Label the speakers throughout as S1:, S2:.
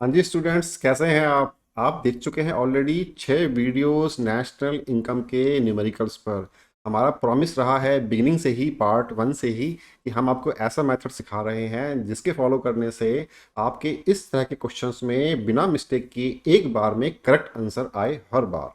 S1: हाँ जी स्टूडेंट्स, कैसे हैं आप देख चुके हैं ऑलरेडी 6 वीडियोस नेशनल इनकम के न्यूमेरिकल्स पर। हमारा प्रॉमिस रहा है बिगिनिंग से ही, पार्ट 1 से ही, कि हम आपको ऐसा मेथड सिखा रहे हैं जिसके फॉलो करने से आपके इस तरह के क्वेश्चंस में बिना मिस्टेक के एक बार में करेक्ट आंसर आए हर बार।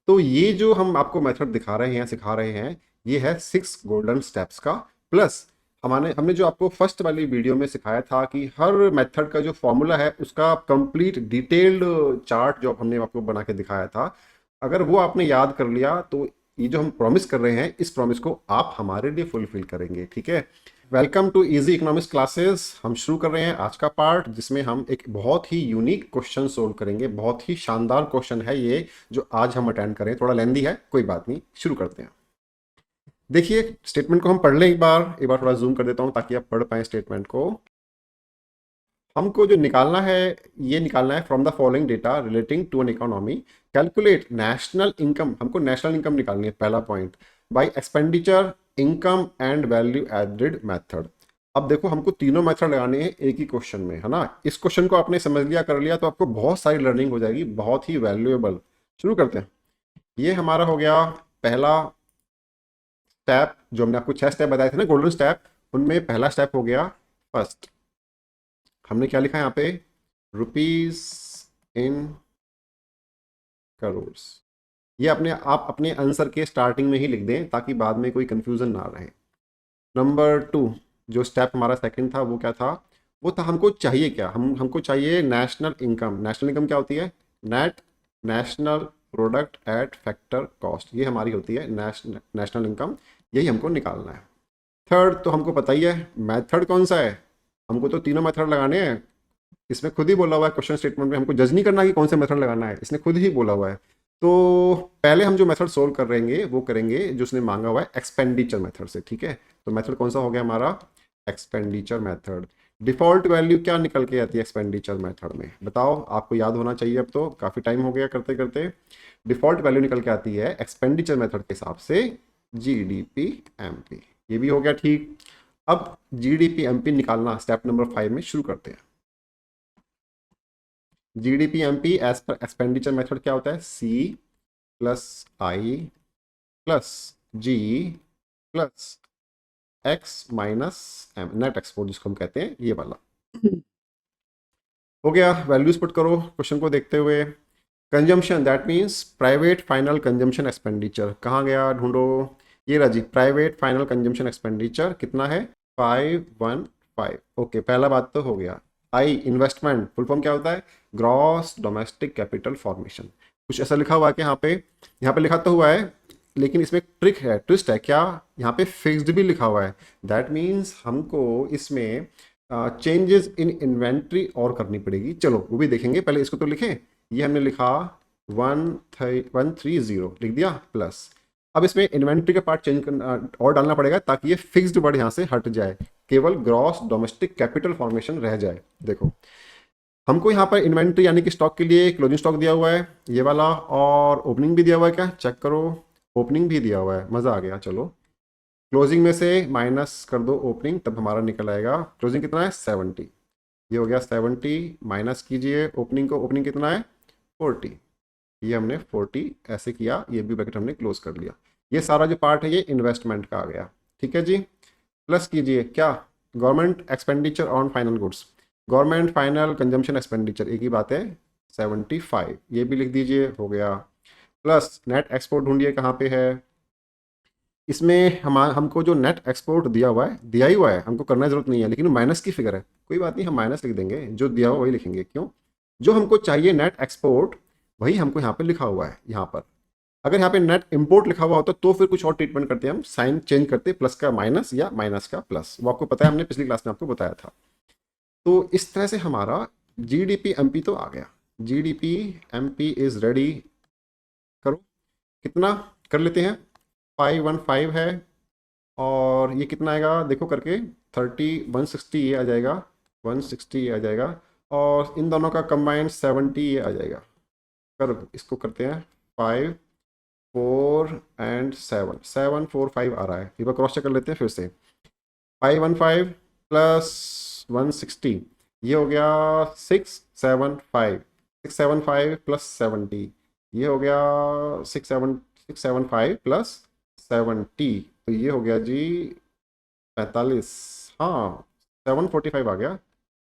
S1: तो ये जो हम आपको मेथड दिखा रहे हैं, सिखा रहे हैं, ये है 6 गोल्डन स्टेप्स का। प्लस हमने हमने जो आपको फर्स्ट वाली वीडियो में सिखाया था कि हर मेथड का जो फॉर्मूला है उसका कंप्लीट डिटेल्ड चार्ट जो हमने आपको बना के दिखाया था, अगर वो आपने याद कर लिया तो ये जो हम प्रॉमिस कर रहे हैं इस प्रॉमिस को आप हमारे लिए फुलफिल करेंगे। ठीक है। Welcome to easy economics classes. हम शुरू कर रहे हैं आज का पार्ट, जिसमें हम एक बहुत ही यूनिक क्वेश्चन सोल्व करेंगे। बहुत ही शानदार क्वेश्चन है ये जो आज हम अटेंड करें। थोड़ा लेंदी है, कोई बात नहीं, शुरू करते हैं। देखिए स्टेटमेंट को हम पढ़ लें एक बार थोड़ा जूम कर देता हूं ताकि आप पढ़ पाएं स्टेटमेंट को। हमको जो निकालना है, ये निकालना है from the following data relating to an economy, calculate national income. हमको नेशनल इनकम निकालनी है, पहला point, by expenditure, income and value added method. अब देखो हमको तीनों मेथड लगाने हैं एक ही क्वेश्चन में, है ना। इस क्वेश्चन को आपने समझ लिया, कर लिया, तो आपको बहुत सारी लर्निंग हो जाएगी, बहुत ही वैल्यूएबल। शुरू करते हैं। ये हमारा हो गया पहला स्टेप। जो हमने आपको 6 स्टेप बताए थे ना, गोल्डन स्टेप, उनमें पहला स्टेप हो गया फर्स्ट। हमने क्या लिखा है यहाँ पे? Rupees in crore. ये आप अपने आंसर के स्टार्टिंग में ही लिख दें ताकि बाद में कोई कंफ्यूजन ना रहे। नंबर 2, जो स्टेप हमारा सेकंड था वो क्या था? वो था हमको चाहिए क्या, हमको चाहिए नेशनल इनकम। नेशनल इनकम क्या होती है? Net national product at factor cost, ये हमारी होती है नेशनल इनकम। यही हमको निकालना है। थर्ड तो हमको पता ही है, मेथड कौन सा है। हमको तो तीनों मेथड लगाने हैं। इसमें खुद ही बोला हुआ है क्वेश्चन स्टेटमेंट में, हमको जज नहीं करना कि कौन सा मेथड लगाना है, इसने खुद ही बोला हुआ है। तो पहले हम जो मेथड सोल्व कर रहेंगे वो करेंगे जो उसने मांगा हुआ है एक्सपेंडिचर मेथड से। ठीक है। तो मेथड कौन सा हो गया हमारा? Expenditure method. डिफॉल्ट वैल्यू क्या निकल के आती है एक्सपेंडिचर मेथड में, बताओ? आपको याद होना चाहिए, अब तो काफ़ी टाइम हो गया करते करते। डिफॉल्ट वैल्यू निकल के आती है एक्सपेंडिचर मेथड के हिसाब से GDP/MP। ये भी हो गया ठीक। अब GDP/MP निकालना स्टेप नंबर 5 में शुरू करते हैं। GDP/MP as per expenditure method क्या होता है? C+I+G+X-M, नेट एक्सपोर्ट जिसको हम कहते हैं, ये वाला। हो गया। वैल्यूज पुट करो क्वेश्चन को देखते हुए। Consumption, that means private final consumption expenditure, कहाँ गया? ढूंढो। ये रहा जी, प्राइवेट फाइनल कंजम्पशन एक्सपेंडिचर कितना है? 515। ओके, पहला बात तो हो गया। आई, इन्वेस्टमेंट, फुल फॉर्म क्या होता है? Gross domestic capital formation. कुछ ऐसा लिखा हुआ है कि यहाँ पे लिखा तो हुआ है, लेकिन इसमें एक ट्रिक है, ट्विस्ट है क्या? यहाँ पे फिक्स्ड भी लिखा हुआ है। दैट मीन्स हमको इसमें चेंजेस इन इन्वेंट्री और करनी पड़ेगी। चलो वो भी देखेंगे, पहले इसको तो लिखें। ये हमने लिखा 130 लिख दिया प्लस। अब इसमें इन्वेंट्री का पार्ट चेंज करना और डालना पड़ेगा ताकि ये फिक्स्ड वर्ड यहाँ से हट जाए, केवल ग्रॉस डोमेस्टिक कैपिटल फॉर्मेशन रह जाए। देखो हमको यहाँ पर इन्वेंट्री यानी कि स्टॉक के लिए क्लोजिंग स्टॉक दिया हुआ है ये वाला, और ओपनिंग भी दिया हुआ है। क्या चेक करो, ओपनिंग भी दिया हुआ है, मज़ा आ गया। चलो क्लोजिंग में से माइनस कर दो ओपनिंग, तब हमारा निकल आएगा क्लोजिंग कितना है? 70। ये हो गया 70, माइनस कीजिए ओपनिंग को, ओपनिंग कितना है? 40। ये हमने 40 ऐसे किया, ये भी ब्रैकेट हमने क्लोज कर लिया। ये सारा जो पार्ट है ये इन्वेस्टमेंट का आ गया। ठीक है जी। प्लस कीजिए क्या? Government expenditure on final goods, government final consumption expenditure, एक ही बात है, 75। ये भी लिख दीजिए, हो गया। प्लस नेट एक्सपोर्ट ढूंढिए कहाँ पे है इसमें। हमको जो नेट एक्सपोर्ट दिया हुआ है, दिया ही हुआ है, हमको करना जरूरत नहीं है, लेकिन माइनस की फिगर है, कोई बात नहीं, हम माइनस लिख देंगे, जो दिया हुआ वही लिखेंगे। क्यों? जो हमको चाहिए नेट एक्सपोर्ट, वही हमको यहाँ पे लिखा हुआ है। यहाँ पर अगर यहाँ पे नेट इंपोर्ट लिखा हुआ होता तो फिर कुछ और ट्रीटमेंट करते हैं, हम साइन चेंज करते, प्लस का माइनस या माइनस का प्लस। वो आपको पता है, हमने पिछली क्लास में आपको बताया था। तो इस तरह से हमारा GDP/MP तो आ गया। GDP/MP is ready. करो, कितना कर लेते हैं? 515 है, और ये कितना आएगा देखो करके, 160 ये आ जाएगा, 160 ये आ जाएगा, और इन दोनों का कंबाइंड 70 ये आ जाएगा। कर इसको करते हैं 5 4 एंड 7, 745 आ रहा है। एक बार क्रॉस चेक कर लेते हैं फिर से। 515 प्लस 160, ये हो गया 675, 675 प्लस 70, ये हो गया 675 प्लस 70, तो ये हो गया जी 45, हाँ 745 आ गया,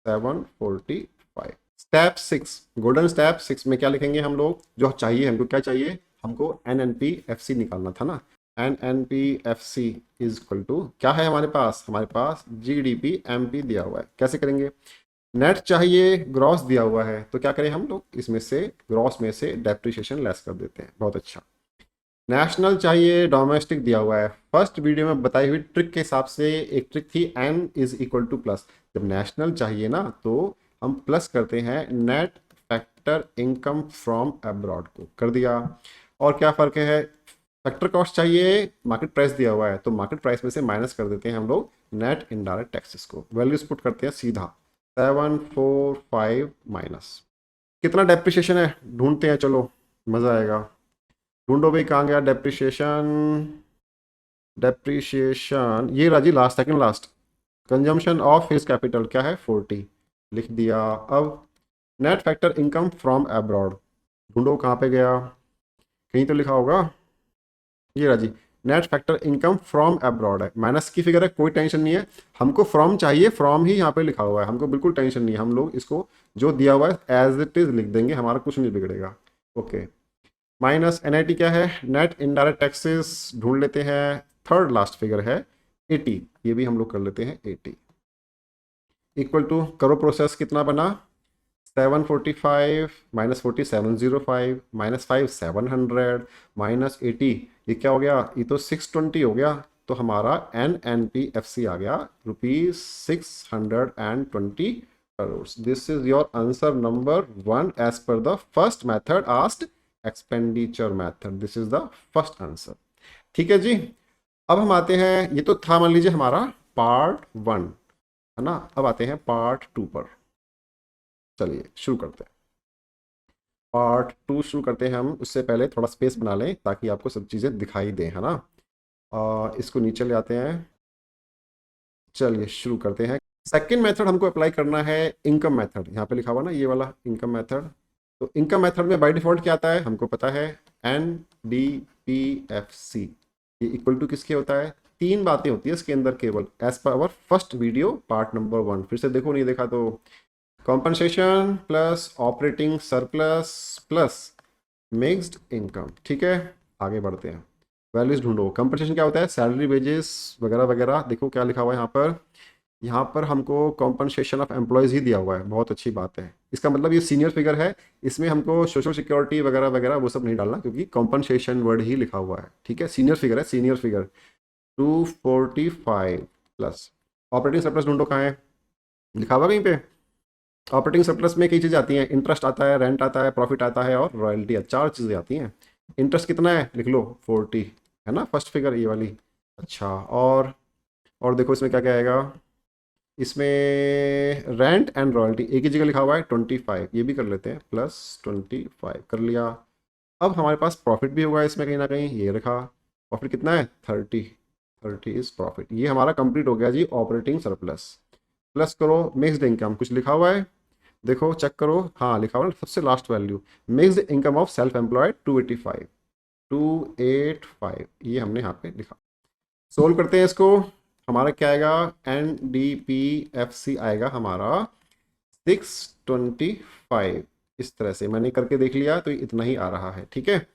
S1: 745। स्टेप 6, गोल्डन स्टेप 6 में क्या लिखेंगे हम लोग, जो चाहिए हमको, क्या चाहिए हमको, N N P F C निकालना था ना। N N P F C is equal to क्या है हमारे पास G D P M P दिया हुआ है। कैसे करेंगे, नेट चाहिए, ग्रॉस दिया हुआ है, तो क्या करें हम लोग, इसमें से ग्रॉस में से डेप्रिसिएशन लेस कर देते हैं। बहुत अच्छा। नेशनल चाहिए, डोमेस्टिक दिया हुआ है। फर्स्ट वीडियो में बताई हुई ट्रिक के हिसाब से एक ट्रिक थी, N is equal to plus. जब नेशनल चाहिए ना तो हम प्लस करते हैं net factor income from abroad को, कर दिया। और क्या फ़र्क है, फैक्टर कॉस्ट चाहिए, मार्केट प्राइस दिया हुआ है, तो मार्केट प्राइस में से माइनस कर देते हैं हम लोग नेट इनडायरेक्ट टैक्सेस को। वैल्यूज पुट करते हैं सीधा, 745 माइनस कितना डेप्रिसिएशन है ढूंढते हैं, चलो मज़ा आएगा। ढूंढो भाई, कहाँ गया डेप्रिसिएशन, डेप्रिसिएशन ये राजी last, second last. Consumption of his capital क्या है 40, लिख दिया। अब net factor income from abroad ढूंढो, कहाँ पे गया, कहीं तो लिखा होगा, ये राजी net factor income from abroad है, माइनस की फिगर है, कोई टेंशन नहीं है। हमको फ्रॉम चाहिए, फ्रॉम ही यहाँ पे लिखा हुआ है, हमको बिल्कुल टेंशन नहीं है, हम लोग इसको जो दिया हुआ है एज इट इज लिख देंगे, हमारा कुछ नहीं बिगड़ेगा। ओके, माइनस एनआईटी क्या है, नेट इनडायरेक्ट टैक्सेस ढूंढ लेते हैं, थर्ड लास्ट फिगर है 80, ये भी हम लोग कर लेते हैं 80, इक्वल टू करो प्रोसेस, कितना बना 745 माइनस 40 705 माइनस 5 700 माइनस 80, ये क्या हो गया, ये तो 620 हो गया। तो हमारा N N P F C आ गया ₹620 crore. This is your answer number 1 as per the first method asked, expenditure method, this is the first answer. ठीक है जी। अब हम आते हैं, ये तो था मान लीजिए हमारा पार्ट 1 है ना, अब आते हैं पार्ट 2 पर। चलिए शुरू करते हैं, पार्ट 2 शुरू करते हैं हम। उससे पहले थोड़ा स्पेस बना लें ताकि आपको सब चीज़ें दिखाई दें, है ना। इसको नीचे ले आते हैं, चलिए शुरू करते हैं। सेकंड मेथड हमको अप्लाई करना है इनकम मेथड, यहाँ पे लिखा हुआ ना ये वाला इनकम मेथड। तो इनकम मेथड में बाय डिफॉल्ट क्या आता है हमको पता है, N D P F C, ये इक्वल टू किसके होता है, तीन बातें होती है इसके अंदर केवल, as per our first video part number 1। फिर से देखो, नहीं देखा तो, compensation plus operating surplus plus mixed income. ठीक है, आगे बढ़ते हैं, वैल्यूज ढूंढो। कंपनसेशन क्या होता है, सैलरी वेजेस वगैरह वगैरह। देखो क्या लिखा हुआ है यहाँ पर, यहाँ पर हमको कॉम्पनसेशन ऑफ एम्प्लॉयज़ ही दिया हुआ है, बहुत अच्छी बात है। इसका मतलब ये सीनियर फिगर है, इसमें हमको सोशल सिक्योरिटी वगैरह वगैरह वो सब नहीं डालना, क्योंकि कॉम्पनसेशन वर्ड ही लिखा हुआ है। ठीक है, सीनियर फिगर है, senior figure 245 plus operating surplus ढूंढो, कहाँ है, लिखा हुआ कहीं पे। ऑपरेटिंग सरप्लस में कई चीज़ें आती हैं, इंटरेस्ट आता है, रेंट आता है, प्रॉफिट आता है और रॉयल्टी, चार चीज़ें आती हैं। इंटरेस्ट कितना है लिख लो 40, है ना, फर्स्ट फिगर ये वाली। अच्छा, और देखो इसमें क्या क्या आएगा, इसमें रेंट एंड रॉयल्टी एक ही जगह लिखा हुआ है 25, ये भी कर लेते हैं, प्लस 25 कर लिया। अब हमारे पास प्रॉफिट भी होगा इसमें कहीं ना कहीं, ये रखा, प्रॉफिट कितना है 30 इज प्रॉफिट। ये हमारा कंप्लीट हो गया जी ऑपरेटिंग सरप्लस। प्लस करो मिक्स्ड इनकम, कुछ लिखा हुआ है, देखो चेक करो, हाँ लिखा हुआ है सबसे last value, mixed income of self employed 285, ये हमने यहाँ पे लिखा। सोल्व करते हैं इसको, हमारा क्या आएगा, N D P F C आएगा हमारा 625। इस तरह से मैंने करके देख लिया तो इतना ही आ रहा है। ठीक है,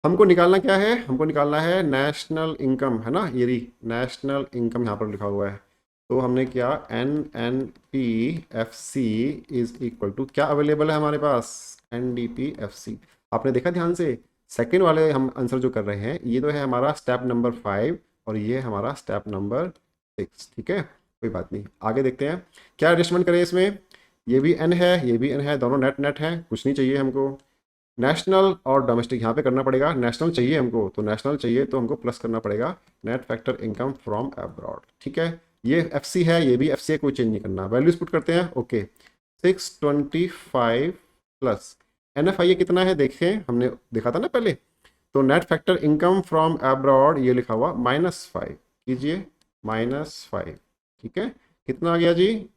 S1: हमको निकालना क्या है, हमको निकालना है नेशनल इनकम, है ना, ये नेशनल इनकम यहाँ पर लिखा हुआ है। तो हमने क्या, N N P F C is equal to क्या अवेलेबल है हमारे पास, N D P F C. आपने देखा ध्यान से, सेकेंड वाले हम आंसर जो कर रहे हैं ये तो है हमारा स्टेप नंबर 5 और ये है हमारा स्टेप नंबर 6। ठीक है, कोई बात नहीं, आगे देखते हैं क्या एडजस्टमेंट करें इसमें। ये भी एन है, ये भी एन है, दोनों नेट नेट है, कुछ नहीं चाहिए हमको। नेशनल और डोमेस्टिक यहाँ पे करना पड़ेगा, नेशनल चाहिए हमको, तो नेशनल चाहिए तो हमको प्लस करना पड़ेगा net factor income from abroad. ठीक है, ये एफ सी है, ये भी एफ सी है, कोई चेंज नहीं करना, वैल्यूज पुट करते हैं। Okay, 625 plus N F I A कितना है देखें, हमने देखा था ना पहले, तो net factor income from abroad ये लिखा हुआ -5 कीजिए, -5। ठीक है, कितना आ गया जी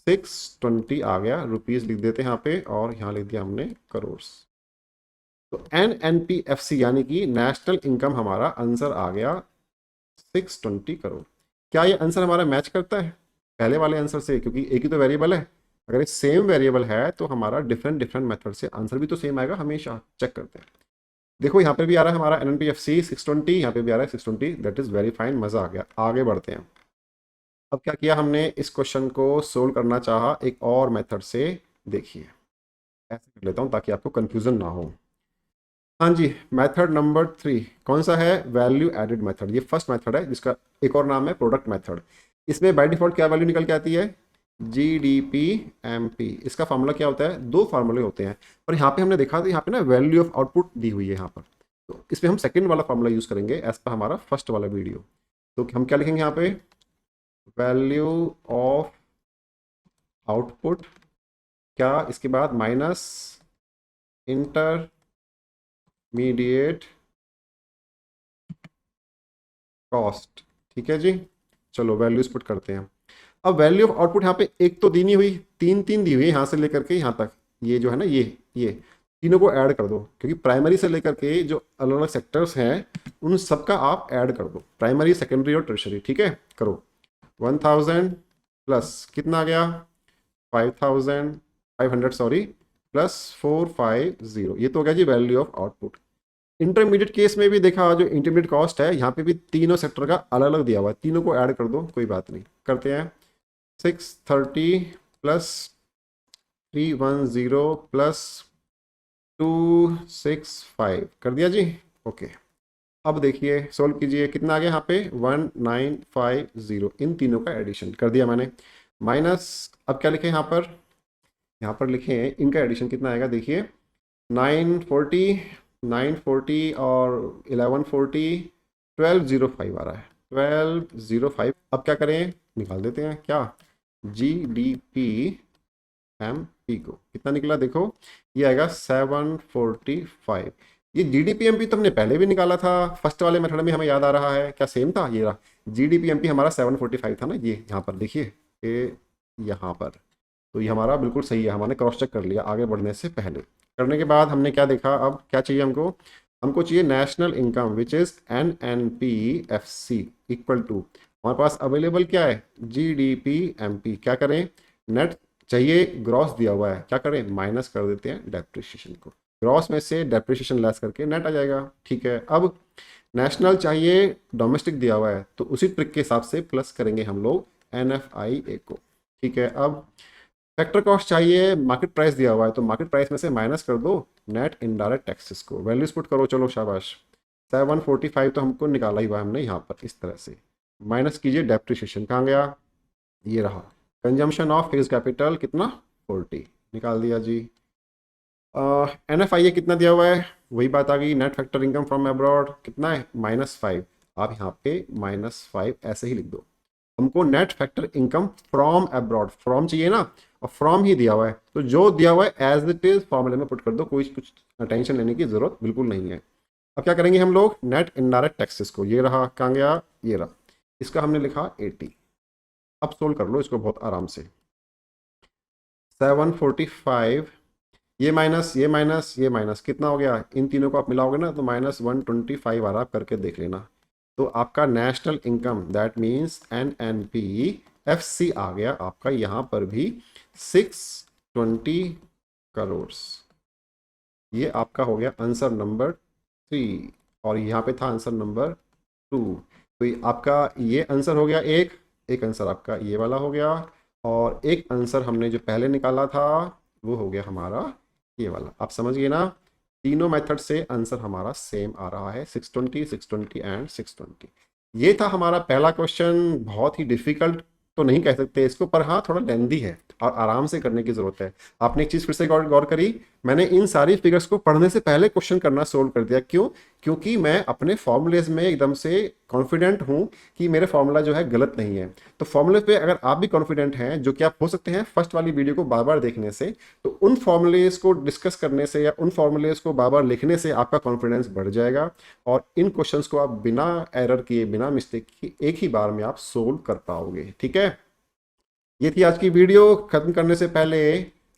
S1: 620 आ गया, रुपीस लिख देते हैं यहाँ पे और यहाँ लिख दिया हमने करोड़। तो NNPFC यानी कि नेशनल इनकम हमारा आंसर आ गया 620 करोड़। क्या ये आंसर हमारा मैच करता है पहले वाले आंसर से? क्योंकि एक ही तो वेरिएबल है। अगर ये सेम वेरिएबल है तो हमारा डिफरेंट डिफरेंट मेथड से आंसर भी तो सेम आएगा हमेशा। चेक करते हैं। देखो यहाँ पे भी आ रहा है हमारा NNPFC 620, यहाँ पे भी आ रहा है 620। दैट इज वेरी फाइन, मजा आ गया। आगे बढ़ते हैं। अब क्या किया हमने, इस क्वेश्चन को सोल्व करना चाहा एक और मेथड से। देखिए ऐसे कर लेता हूँ ताकि आपको कंफ्यूजन ना हो। हाँ जी, मेथड नंबर 3 कौन सा है? Value added method. ये फर्स्ट मेथड है जिसका एक और नाम है प्रोडक्ट मेथड। इसमें बाय डिफॉल्ट क्या वैल्यू निकल के आती है? GDP/MP। इसका फार्मूला क्या होता है? दो फार्मूले होते हैं, और यहाँ पे हमने देखा था यहाँ पे ना वैल्यू ऑफ आउटपुट दी हुई है यहाँ पर। तो इसमें हम सेकंड वाला फार्मूला यूज करेंगे एज पर हमारा फर्स्ट वाला वीडियो। तो हम क्या लिखेंगे यहाँ पे? वैल्यू ऑफ आउटपुट, क्या इसके बाद माइनस इंटरमीडिएट कॉस्ट। ठीक है जी, चलो वैल्यूज पुट करते हैं। अब वैल्यू ऑफ आउटपुट यहाँ पे एक तो दी नहीं हुई, तीन तीन दी हुई है यहाँ से लेकर के यहाँ तक। ये जो है ना, ये तीनों को ऐड कर दो, क्योंकि प्राइमरी से लेकर के जो अलग अलग सेक्टर्स हैं उन सबका आप ऐड कर दो, प्राइमरी सेकेंडरी और टर्शरी। ठीक है, करो। 1000 प्लस कितना आ गया? 500 सॉरी, प्लस 450। ये तो हो गया जी value of output. Intermediate case में भी देखा, जो इंटरमीडिएट कॉस्ट है यहाँ पे भी तीनों सेक्टर का अलग अलग दिया हुआ है, तीनों को ऐड कर दो, कोई बात नहीं। करते हैं। 630 प्लस 310 प्लस 265 कर दिया जी। ओके, अब देखिए सोल्व कीजिए, कितना आ गया यहाँ पे? 1950। इन तीनों का एडिशन कर दिया मैंने। माइनस, अब क्या लिखे यहाँ पर? यहाँ पर लिखे इनका एडिशन कितना आएगा, देखिए 940 और 1140, 1205 आ रहा है। 1205। अब क्या करें, निकाल देते हैं क्या? GDP/MP को कितना निकला देखो, ये आएगा 745। ये GDP/MP तो हमने पहले भी निकाला था फर्स्ट वाले मेथड में, हमें याद आ रहा है। क्या सेम था? ये रहा GDP/MP हमारा 745 था ना, ये यहाँ पर देखिए, ये यहाँ पर। तो ये हमारा बिल्कुल सही है, हमने क्रॉस चेक कर लिया आगे बढ़ने से पहले। करने के बाद हमने क्या देखा, अब क्या चाहिए हमको? हमको चाहिए national income which is NNPFC equal to, हमारे पास अवेलेबल क्या है? GDP/MP। क्या करें? नेट चाहिए, ग्रॉस दिया हुआ है, क्या करें? माइनस कर देते हैं डेप्रिसिएशन को, ग्रॉस में से डेप्रिसिएशन लेस करके नेट आ जाएगा। ठीक है, अब नेशनल चाहिए, डोमेस्टिक दिया हुआ है, तो उसी ट्रिक के हिसाब से प्लस करेंगे हम लोग NFIA को। ठीक है, अब फैक्टर कॉस्ट चाहिए, मार्केट प्राइस दिया हुआ है, तो मार्केट प्राइस में से माइनस कर दो नेट इनडायरेक्ट टैक्सेस को। वैल्यूज पुट करो, चलो शाबाश। 745 तो हमको निकाला ही हुआ हमने यहाँ पर, इस तरह से माइनस कीजिए। डेप्रिसिएशन कहाँ गया? ये रहा। कंजम्पशन ऑफ फिक्स्ड कैपिटल कितना? 40, निकाल दिया जी। NFIA कितना दिया हुआ है? वही बात आ गई, net factor income from abroad कितना है? -5। आप यहाँ पे -5 ऐसे ही लिख दो। हमको net factor income from abroad, from चाहिए ना, और फ्रॉम ही दिया हुआ है, तो जो दिया हुआ है एज इट इज फॉर्मूले में पुट कर दो, कोई कुछ टेंशन लेने की जरूरत बिल्कुल नहीं है। अब क्या करेंगे हम लोग? नेट इनडायरेक्ट टैक्सेस को, ये रहा, कहाँ गया? ये रहा, इसका हमने लिखा 80। अब सोल्व कर लो इसको बहुत आराम से। 745, ये माइनस ये माइनस ये माइनस कितना हो गया? इन तीनों को आप मिलाओगे ना तो -125 आ रहा, आप करके देख लेना। तो आपका national income that means NNPFC आ गया आपका यहाँ पर भी 620 करोड़। ये आपका हो गया आंसर नंबर 3, और यहाँ पे था आंसर नंबर 2। तो ये आपका ये आंसर हो गया, एक आंसर आपका ये वाला हो गया, और एक आंसर हमने जो पहले निकाला था वो हो गया हमारा ये वाला। आप समझ गए ना, तीनों मेथड से आंसर हमारा सेम आ रहा है, 620, 620 एंड 620। ये था हमारा पहला क्वेश्चन। बहुत ही डिफिकल्ट तो नहीं कह सकते इसको, पर हाँ थोड़ा लेंदी है और आराम से करने की जरूरत है। आपने एक चीज फिर से गौर करी, मैंने इन सारी फिगर्स को पढ़ने से पहले क्वेश्चन करना सोल्व कर दिया। क्यों? क्योंकि मैं अपने फॉर्मूलेज में एकदम से कॉन्फिडेंट हूं कि मेरे फॉर्मूला जो है गलत नहीं है। तो फॉर्मूले पे अगर आप भी कॉन्फिडेंट हैं, जो कि आप हो सकते हैं फर्स्ट वाली वीडियो को बार बार देखने से, तो उन फॉर्मूलेज को डिस्कस करने से या उन फॉर्मूलेज को बार बार लिखने से आपका कॉन्फिडेंस बढ़ जाएगा, और इन क्वेश्चंस को आप बिना एरर किए, बिना मिस्टेक किए एक ही बार में आप सोल्व कर पाओगे। ठीक है। ये थी आज की वीडियो। खत्म करने से पहले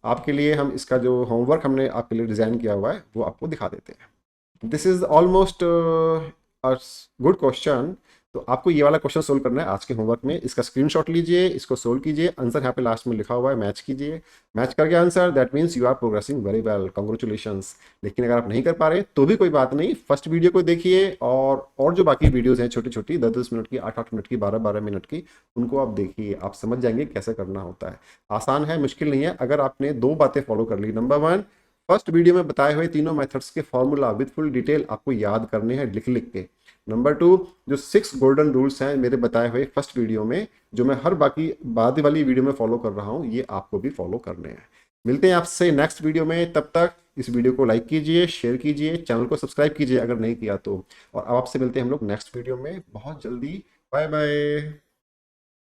S1: आपके लिए हम इसका जो होमवर्क हमने आपके लिए डिज़ाइन किया हुआ है वो आपको दिखा देते हैं। This is almost a good question. तो आपको ये वाला क्वेश्चन सोल्व करना है आज के होमवर्क में। इसका स्क्रीनशॉट लीजिए, इसको सोल्व कीजिए, आंसर यहाँ पे लास्ट में लिखा हुआ है, मैच कीजिए। मैच कर गया answer, that means you are progressing very well, congratulations. लेकिन अगर आप नहीं कर पा रहे तो भी कोई बात नहीं, फर्स्ट वीडियो को देखिए और जो बाकी वीडियोज़ हैं छोटी छोटी 10-10 मिनट की, 8-8 मिनट की, 12-12 मिनट की, उनको आप देखिए, आप समझ जाएंगे कैसे करना होता है। आसान है, मुश्किल नहीं है। अगर आपने 2 बातें फॉलो कर ली, नंबर 1, फर्स्ट वीडियो में बताए हुए तीनों मेथड्स के फॉर्मूला विद फुल डिटेल आपको याद करने हैं लिख लिख के। नंबर 2, जो 6 गोल्डन रूल्स हैं मेरे बताए हुए फर्स्ट वीडियो में, जो मैं हर बाकी बाद वाली वीडियो में फॉलो कर रहा हूँ, ये आपको भी फॉलो करने हैं। मिलते हैं आपसे नेक्स्ट वीडियो में, तब तक इस वीडियो को लाइक कीजिए, शेयर कीजिए, चैनल को सब्सक्राइब कीजिए अगर नहीं किया तो। और अब आपसे मिलते हैं हम लोग नेक्स्ट वीडियो में बहुत जल्दी। Bye bye.